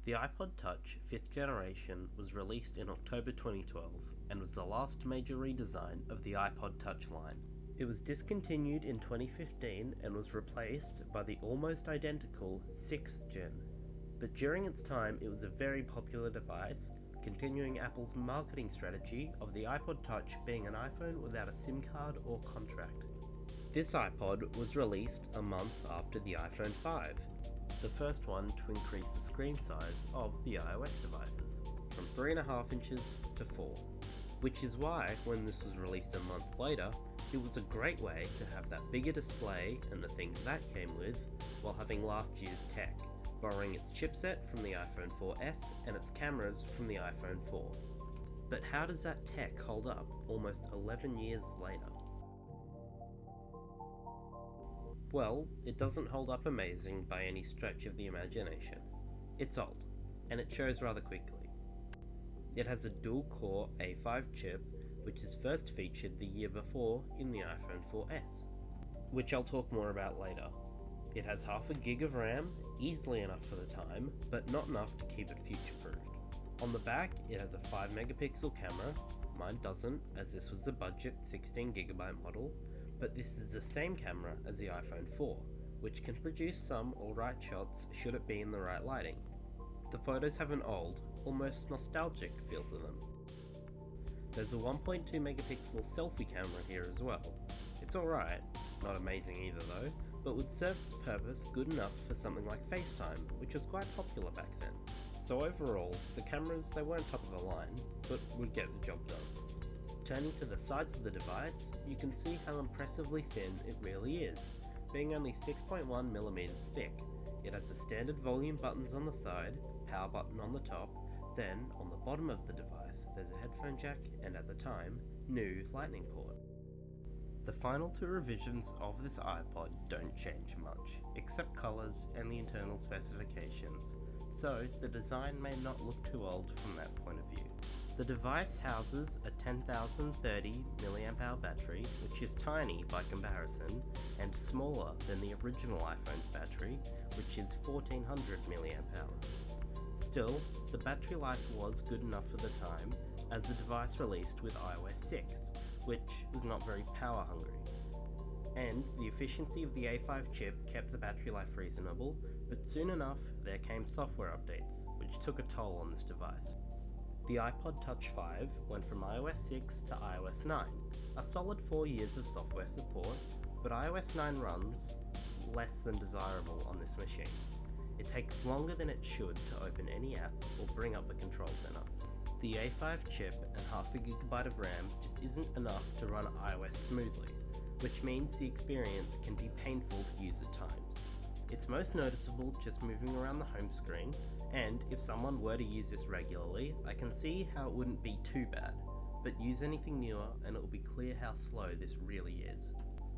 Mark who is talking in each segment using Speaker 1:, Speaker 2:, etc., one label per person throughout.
Speaker 1: The iPod Touch 5th generation was released in October 2012 and was the last major redesign of the iPod Touch line. It was discontinued in 2015 and was replaced by the almost identical 6th gen. But during its time it was a very popular device, continuing Apple's marketing strategy of the iPod Touch being an iPhone without a SIM card or contract. This iPod was released a month after the iPhone 5, the first one to increase the screen size of the iOS devices, from 3.5 inches to 4. Which is why, when this was released a month later, it was a great way to have that bigger display and the things that came with, while having last year's tech, borrowing its chipset from the iPhone 4S and its cameras from the iPhone 4. But how does that tech hold up almost 11 years later? Well, it doesn't hold up amazing by any stretch of the imagination. It's old, and it shows rather quickly. It has a dual-core A5 chip, which is first featured the year before in the iPhone 4S, which I'll talk more about later. It has half a gig of RAM, easily enough for the time, but not enough to keep it future-proofed. On the back, it has a 5 megapixel camera. Mine doesn't, as this was the budget 16GB model, but this is the same camera as the iPhone 4, which can produce some alright shots should it be in the right lighting. The photos have an old, almost nostalgic feel to them. There's a 1.2 megapixel selfie camera here as well. It's alright, not amazing either though, but would serve its purpose good enough for something like FaceTime, which was quite popular back then. So overall, the cameras, they weren't top of the line, but would get the job done. Turning to the sides of the device, you can see how impressively thin it really is, being only 6.1mm thick. It has the standard volume buttons on the side, power button on the top, then on the bottom of the device there's a headphone jack and, at the time, new lightning port. The final two revisions of this iPod don't change much, except colours and the internal specifications, so the design may not look too old from that point of view. The device houses a 10,030 mAh battery, which is tiny by comparison, and smaller than the original iPhone's battery, which is 1400 mAh. Still, the battery life was good enough for the time, as the device released with iOS 6, which was not very power hungry. And the efficiency of the A5 chip kept the battery life reasonable, but soon enough there came software updates, which took a toll on this device. The iPod Touch 5 went from iOS 6 to iOS 9, a solid 4 years of software support, but iOS 9 runs less than desirable on this machine. It takes longer than it should to open any app or bring up the control center. The A5 chip and half a gigabyte of RAM just isn't enough to run iOS smoothly, which means the experience can be painful to use at times. It's most noticeable just moving around the home screen, and if someone were to use this regularly, I can see how it wouldn't be too bad, but use anything newer and it will be clear how slow this really is.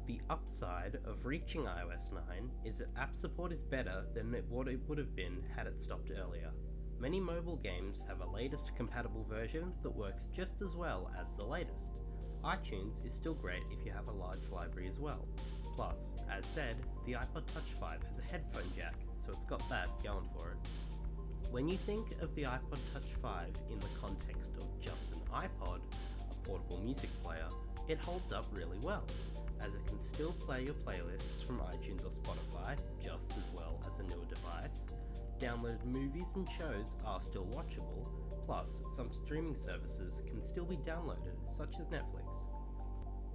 Speaker 1: The upside of reaching iOS 9 is that app support is better than what it would have been had it stopped earlier. Many mobile games have a latest compatible version that works just as well as the latest. iTunes is still great if you have a large library as well. Plus, as said, the iPod Touch 5 has a headphone jack, so it's got that going for it. When you think of the iPod Touch 5 in the context of just an iPod, a portable music player, it holds up really well, as it can still play your playlists from iTunes or Spotify just as well as a newer device. Downloaded movies and shows are still watchable, plus some streaming services can still be downloaded, such as Netflix.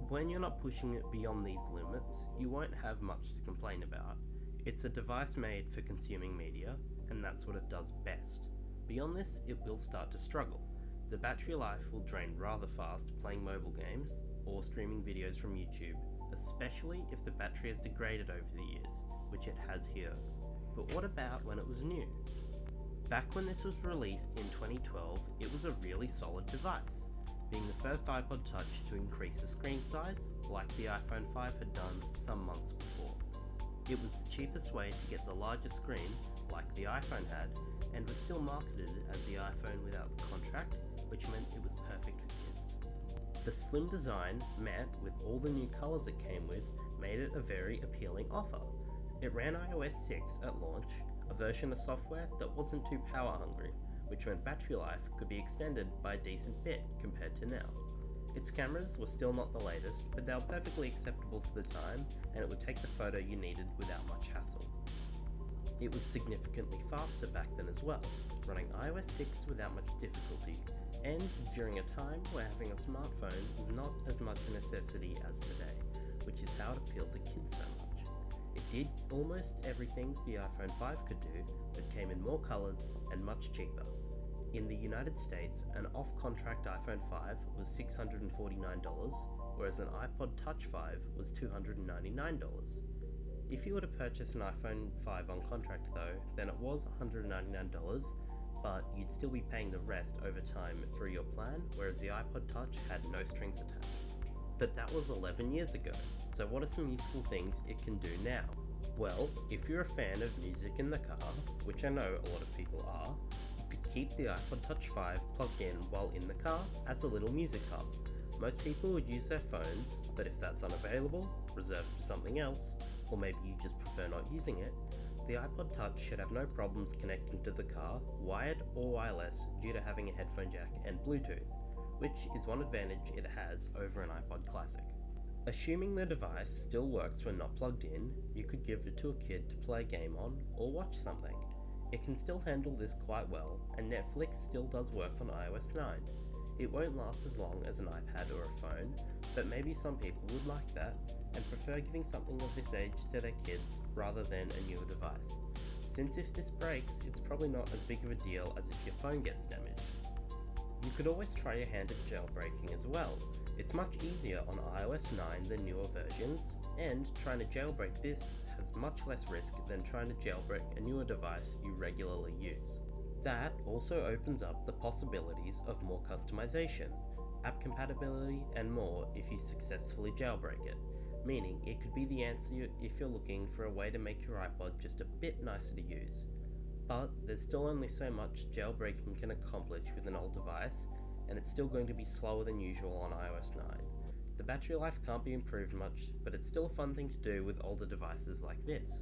Speaker 1: When you're not pushing it beyond these limits, you won't have much to complain about. It's a device made for consuming media, and that's what it does best. Beyond this, it will start to struggle. The battery life will drain rather fast playing mobile games or streaming videos from YouTube, especially if the battery has degraded over the years, which it has here. But what about when it was new? Back when this was released in 2012, it was a really solid device, being the first iPod Touch to increase the screen size, like the iPhone 5 had done some months before. It was the cheapest way to get the larger screen, like the iPhone had, and was still marketed as the iPhone without the contract, which meant it was perfect for kids. The slim design, met with all the new colours it came with, made it a very appealing offer. It ran iOS 6 at launch, a version of software that wasn't too power hungry, which meant battery life could be extended by a decent bit compared to now. Its cameras were still not the latest, but they were perfectly acceptable for the time, and it would take the photo you needed without much hassle. It was significantly faster back then as well, running iOS 6 without much difficulty, and during a time where having a smartphone was not as much a necessity as today, which is how it appealed to kids so much. It did almost everything the iPhone 5 could do, but came in more colours and much cheaper. In the United States, an off-contract iPhone 5 was $649, whereas an iPod Touch 5 was $299. If you were to purchase an iPhone 5 on contract though, then it was $199, but you'd still be paying the rest over time through your plan, whereas the iPod Touch had no strings attached. But that was 11 years ago, so what are some useful things it can do now? Well, if you're a fan of music in the car, which I know a lot of people are, you could keep the iPod Touch 5 plugged in while in the car as a little music hub. Most people would use their phones, but if that's unavailable, reserved for something else, or maybe you just prefer not using it, the iPod Touch should have no problems connecting to the car, wired or wireless, due to having a headphone jack and Bluetooth, which is one advantage it has over an iPod Classic. Assuming the device still works when not plugged in, you could give it to a kid to play a game on or watch something. It can still handle this quite well, and Netflix still does work on iOS 9. It won't last as long as an iPad or a phone, but maybe some people would like that and prefer giving something of this age to their kids rather than a newer device. Since if this breaks, it's probably not as big of a deal as if your phone gets damaged. You could always try your hand at jailbreaking as well. It's much easier on iOS 9 than newer versions, and trying to jailbreak this has much less risk than trying to jailbreak a newer device you regularly use. That also opens up the possibilities of more customization, app compatibility, and more if you successfully jailbreak it, meaning it could be the answer if you're looking for a way to make your iPod just a bit nicer to use. But there's still only so much jailbreaking can accomplish with an old device, and it's still going to be slower than usual on iOS 9. The battery life can't be improved much, but it's still a fun thing to do with older devices like this.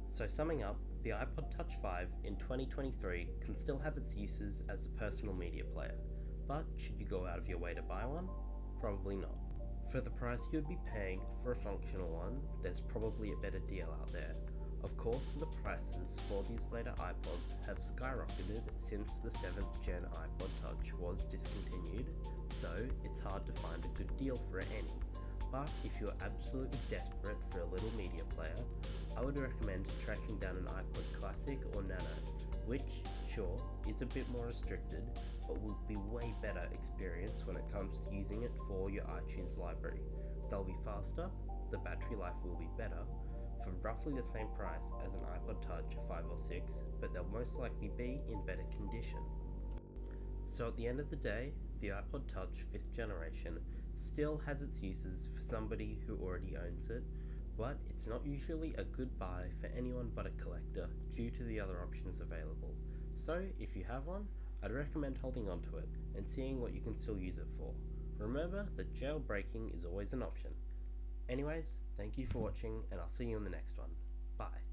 Speaker 1: So summing up, the iPod Touch 5 in 2023 can still have its uses as a personal media player, but should you go out of your way to buy one? Probably not. For the price you'd be paying for a functional one, there's probably a better deal out there. Of course, the prices for these later iPods have skyrocketed since the 7th gen iPod Touch was discontinued, so it's hard to find a good deal for any. But if you're absolutely desperate for a little media player, I would recommend tracking down an iPod Classic or Nano, which, sure, is a bit more restricted, but will be way better experience when it comes to using it for your iTunes library. They'll be faster, the battery life will be better, for roughly the same price as an iPod Touch 5 or 6, but they'll most likely be in better condition. So at the end of the day, the iPod Touch 5th generation still has its uses for somebody who already owns it, but it's not usually a good buy for anyone but a collector due to the other options available. So if you have one, I'd recommend holding on to it and seeing what you can still use it for. Remember that jailbreaking is always an option. Anyways, thank you for watching, and I'll see you in the next one. Bye.